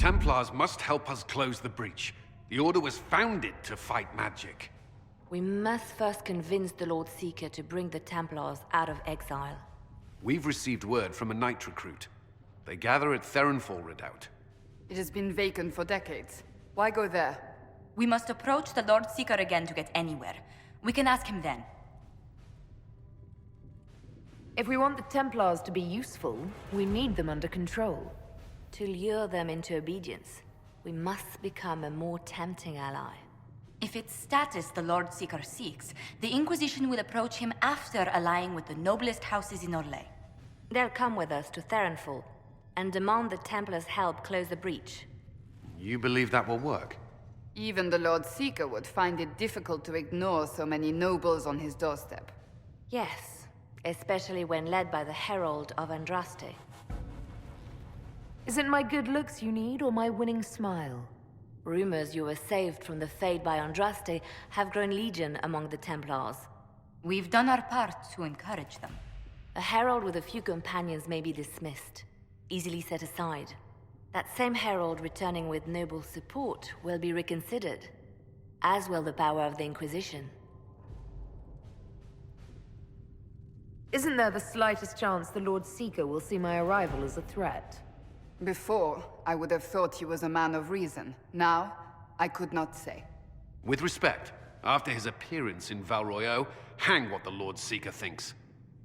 Templars must help us close the breach. The Order was founded to fight magic. We must first convince the Lord Seeker to bring the Templars out of exile. We've received word from a knight recruit. They gather at Theronfall Redoubt. It has been vacant for decades. Why go there? We must approach the Lord Seeker again to get anywhere. We can ask him then. If we want the Templars to be useful, we need them under control. To lure them into obedience, we must become a more tempting ally. If it's status the Lord Seeker seeks, the Inquisition will approach him after allying with the noblest houses in Orlais. They'll come with us to Theronfall and demand the Templars' help close the breach. You believe that will work? Even the Lord Seeker would find it difficult to ignore so many nobles on his doorstep. Yes, especially when led by the Herald of Andraste. Is it my good looks you need, or my winning smile? Rumors you were saved from the fate by Andraste have grown legion among the Templars. We've done our part to encourage them. A herald with a few companions may be dismissed, easily set aside. That same herald returning with noble support will be reconsidered, as will the power of the Inquisition. Isn't there the slightest chance the Lord Seeker will see my arrival as a threat? Before, I would have thought he was a man of reason. Now, I could not say. With respect, after his appearance in Val Royeaux, hang what the Lord Seeker thinks.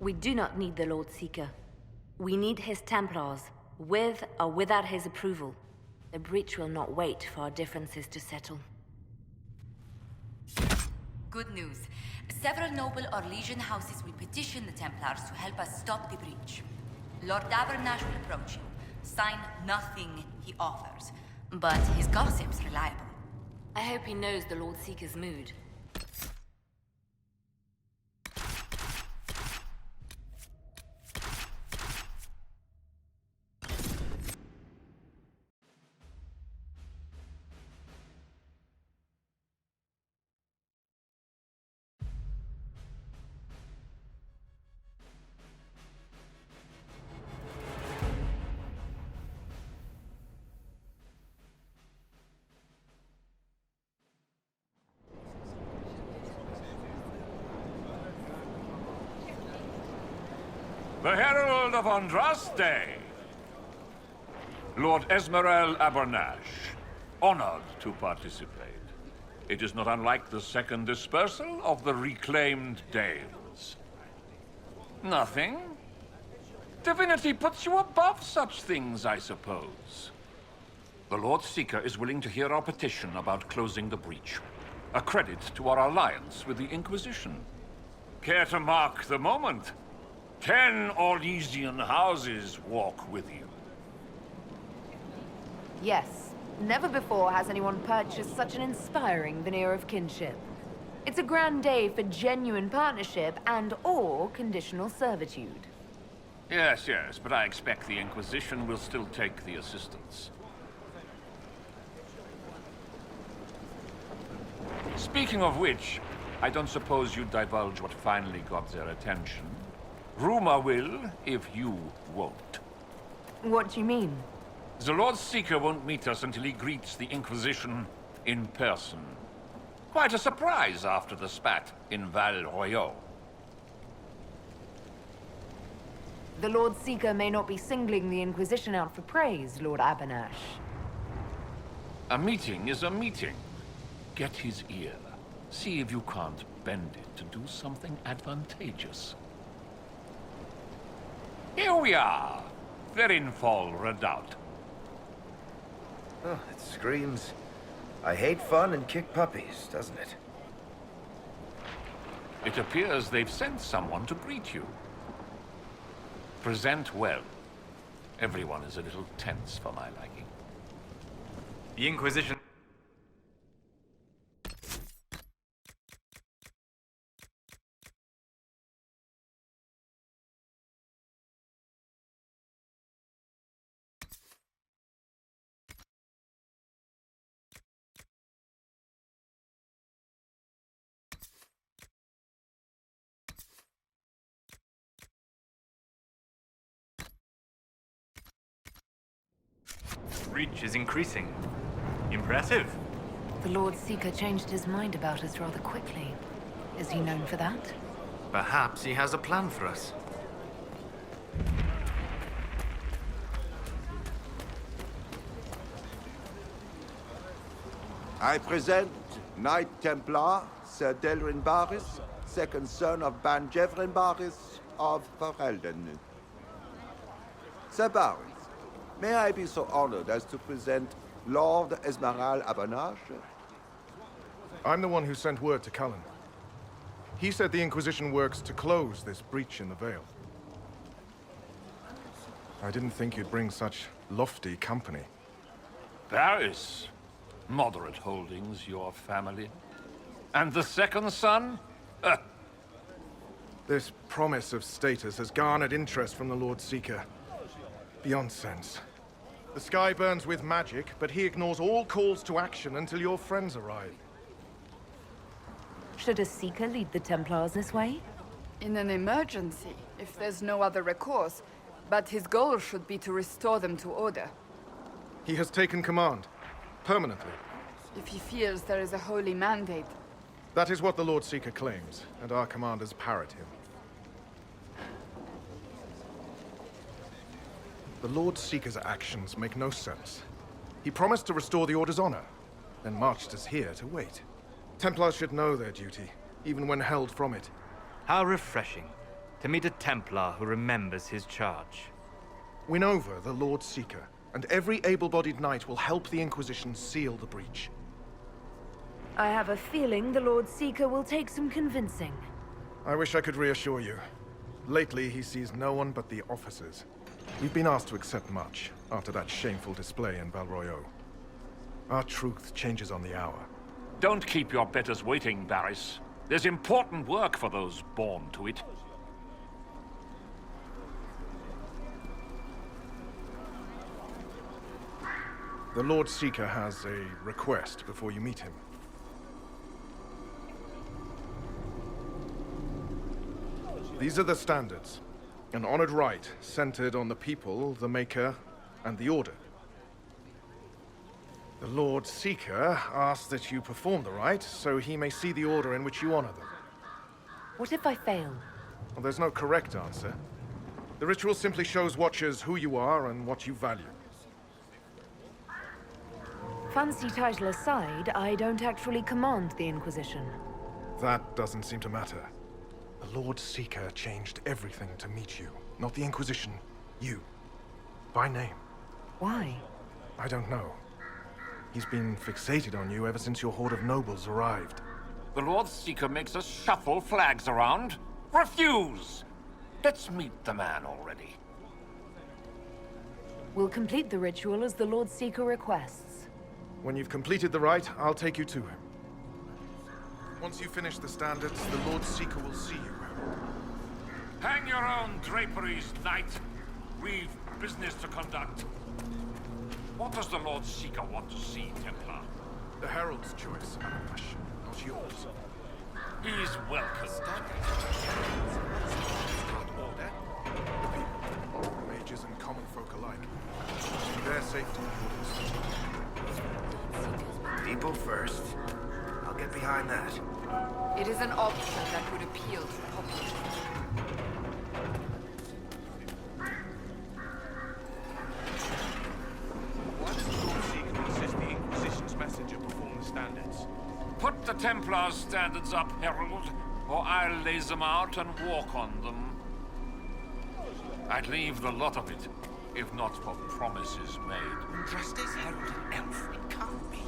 We do not need the Lord Seeker. We need his Templars, with or without his approval. The breach will not wait for our differences to settle. Good news. Several noble Orlesian houses will petition the Templars to help us stop the breach. Lord Abernash will approach him. Sign nothing he offers, but his gossip's reliable. I hope he knows the Lord Seeker's mood. The Herald of Andraste! Lord Esmerel Abernash, honored to participate. It is not unlike the second dispersal of the reclaimed Dales. Nothing? Divinity puts you above such things, I suppose. The Lord Seeker is willing to hear our petition about closing the breach. A credit to our alliance with the Inquisition. Care to mark the moment? 10 Orlesian houses walk with you. Yes. Never before has anyone purchased such an inspiring veneer of kinship. It's a grand day for genuine partnership and/or conditional servitude. Yes, but I expect the Inquisition will still take the assistance. Speaking of which, I don't suppose you divulge what finally got their attention. Rumor will, if you won't. What do you mean? The Lord Seeker won't meet us until he greets the Inquisition in person. Quite a surprise after the spat in Val Royeaux. The Lord Seeker may not be singling the Inquisition out for praise, Lord Abernash. A meeting is a meeting. Get his ear. See if you can't bend it to do something advantageous. Here we are, Theronfall Redoubt. Oh, it screams, I hate fun and kick puppies, doesn't it? It appears they've sent someone to greet you. Present well. Everyone is a little tense for my liking. The Inquisition... breach is increasing. Impressive. The Lord Seeker changed his mind about us rather quickly. Is he known for that? Perhaps he has a plan for us. I present Knight Templar Sir Delrin Barris, second son of Ban Jevrin Barris of Ferelden. Sir Barris, may I be so honored as to present Lord Esmeralda Abanache? I'm the one who sent word to Cullen. He said the Inquisition works to close this breach in the Veil. I didn't think you'd bring such lofty company. Paris. Moderate holdings, your family. And the second son? This promise of status has garnered interest from the Lord Seeker. Beyond sense. The sky burns with magic, but he ignores all calls to action until your friends arrive. Should a Seeker lead the Templars this way? In an emergency, if there's no other recourse. But his goal should be to restore them to order. He has taken command. Permanently. If he feels there is a holy mandate. That is what the Lord Seeker claims, and our commanders parrot him. The Lord Seeker's actions make no sense. He promised to restore the Order's honor, then marched us here to wait. Templars should know their duty, even when held from it. How refreshing to meet a Templar who remembers his charge. Win over the Lord Seeker, and every able-bodied knight will help the Inquisition seal the breach. I have a feeling the Lord Seeker will take some convincing. I wish I could reassure you. Lately, he sees no one but the officers. We've been asked to accept much, after that shameful display in Valroyo. Our truth changes on the hour. Don't keep your betters waiting, Barris. There's important work for those born to it. The Lord Seeker has a request before you meet him. These are the standards. An honored right centered on the people, the Maker, and the Order. The Lord Seeker asks that you perform the rite, so he may see the order in which you honor them. What if I fail? Well, there's no correct answer. The ritual simply shows Watchers who you are and what you value. Fancy title aside, I don't actually command the Inquisition. That doesn't seem to matter. The Lord Seeker changed everything to meet you. Not the Inquisition. You. By name. Why? I don't know. He's been fixated on you ever since your horde of nobles arrived. The Lord Seeker makes us shuffle flags around. Refuse! Let's meet the man already. We'll complete the ritual as the Lord Seeker requests. When you've completed the rite, I'll take you to him. Once you finish the standards, the Lord Seeker will see you. Hang your own draperies, knight. We've business to conduct. What does the Lord Seeker want to see, Templar? The Herald's choice, Abanache, not yours. He's welcome. Order. The people, mages and common folk alike. Their safety. People first. I'll get behind that. It is an option that would appeal to the populace. Why does the Lord Seeker insist the Inquisition's messenger perform the standards? Put the Templar's standards up, Herald, or I'll lay them out and walk on them. I'd leave the lot of it, if not for promises made. Andraste's herald an elf? It can't be.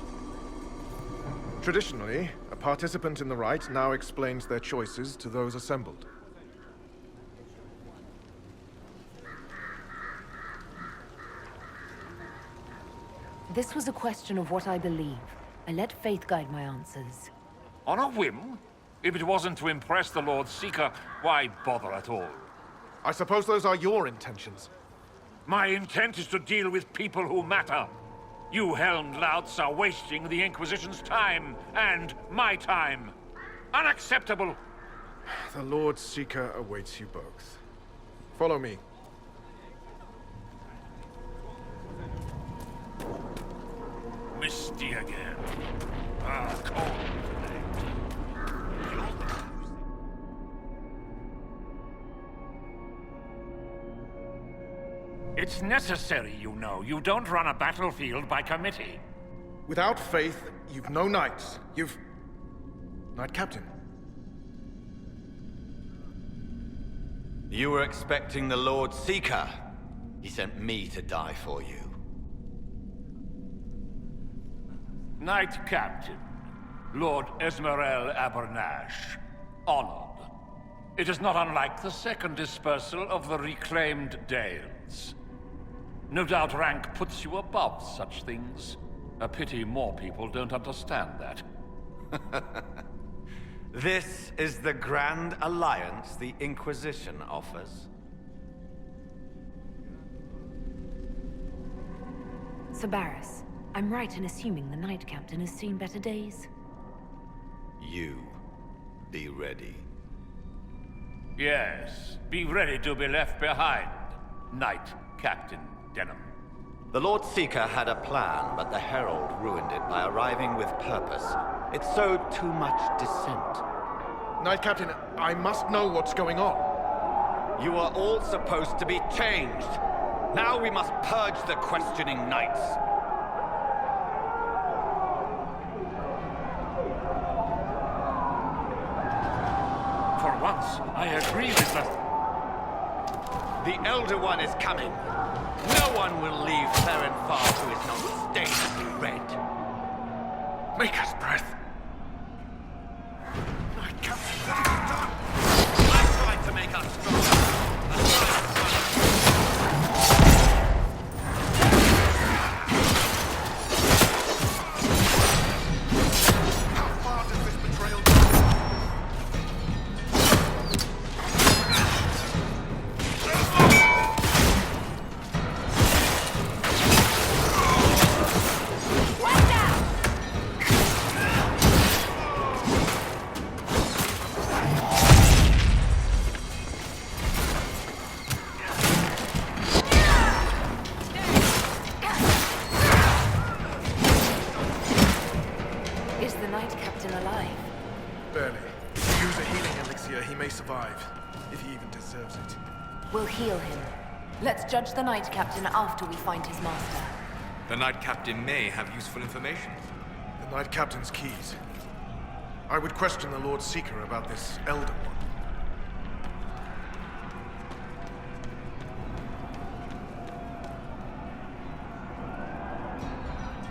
Traditionally, a participant in the rite now explains their choices to those assembled. This was a question of what I believe. I let faith guide my answers. On a whim? If it wasn't to impress the Lord Seeker, why bother at all? I suppose those are your intentions. My intent is to deal with people who matter. You helmed louts are wasting the Inquisition's time, and my time. Unacceptable! The Lord Seeker awaits you both. Follow me. Frosty again. Ah, cold today. It's necessary, you know. You don't run a battlefield by committee. Without faith, you've no knights. You've... Knight Captain. You were expecting the Lord Seeker. He sent me to die for you. Knight Captain, Lord Esmerel Abernash, honored. It is not unlike the second dispersal of the reclaimed Dales. No doubt rank puts you above such things. A pity more people don't understand that. This is the grand alliance the Inquisition offers. Sabaris, I'm right in assuming the Knight Captain has seen better days. You be ready. Yes, be ready to be left behind, Knight Captain Denham. The Lord Seeker had a plan, but the Herald ruined it by arriving with purpose. It sowed too much dissent. Knight Captain, I must know what's going on. You are all supposed to be changed. Now we must purge the questioning knights. For once, I agree with The Elder One is coming. No one will leave Theron far who is not stained in red. Maker's breath. Knight Captain, what have you done? I tried to make us stronger. How far does this betrayal go? Is the Knight Captain alive? Barely. If you use a healing elixir, he may survive. If he even deserves it. We'll heal him. Let's judge the Knight Captain after we find his master. The Knight Captain may have useful information. The Knight Captain's keys. I would question the Lord Seeker about this Elder One.